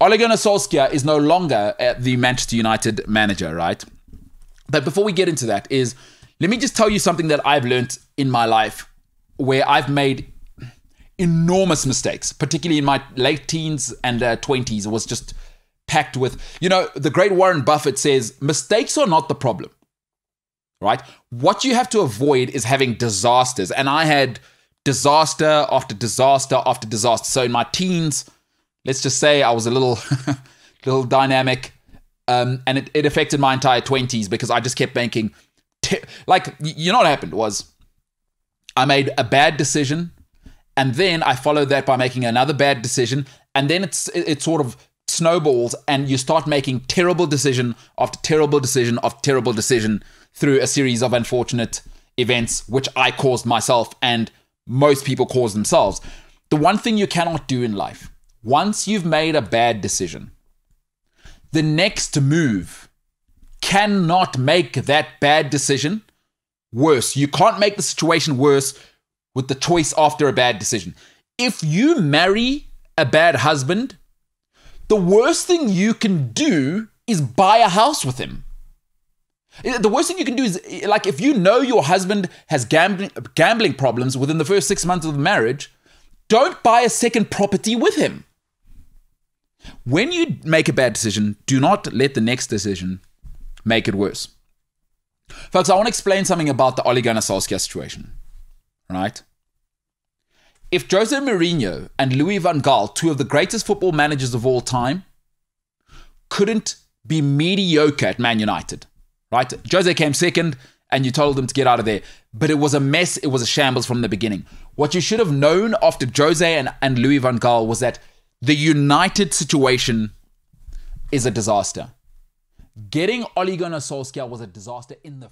Ole Gunnar Solskjaer is no longer the Manchester United manager, right? But before we get into that, let me just tell you something that I've learned in my life where I've made enormous mistakes, particularly in my late teens and 20s. It was just packed with, the great Warren Buffett says, mistakes are not the problem, right? What you have to avoid is having disasters. And I had disaster after disaster after disaster. So in my teens, let's just say I was a little dynamic, and it affected my entire 20s because I just kept making, what happened was I made a bad decision, and then I followed that by making another bad decision, and then it sort of snowballs, and you start making terrible decision after terrible decision after terrible decision through a series of unfortunate events, which I caused myself and most people cause themselves. The one thing you cannot do in life, once you've made a bad decision, the next move cannot make that bad decision worse. You can't make the situation worse with the choice after a bad decision. If you marry a bad husband, the worst thing you can do is buy a house with him. The worst thing you can do is, like, if you know your husband has gambling problems within the first 6 months of the marriage, don't buy a second property with him. When you make a bad decision, do not let the next decision make it worse. Folks, I want to explain something about the Ole Gunnar Solskjaer situation, right? If Jose Mourinho and Louis van Gaal, two of the greatest football managers of all time, couldn't be mediocre at Man United, right? Jose came second and you told him to get out of there. But it was a mess. It was a shambles from the beginning. What you should have known after Jose and Louis van Gaal was that the United situation is a disaster. Getting Ole Gunnar Solskjaer was a disaster in the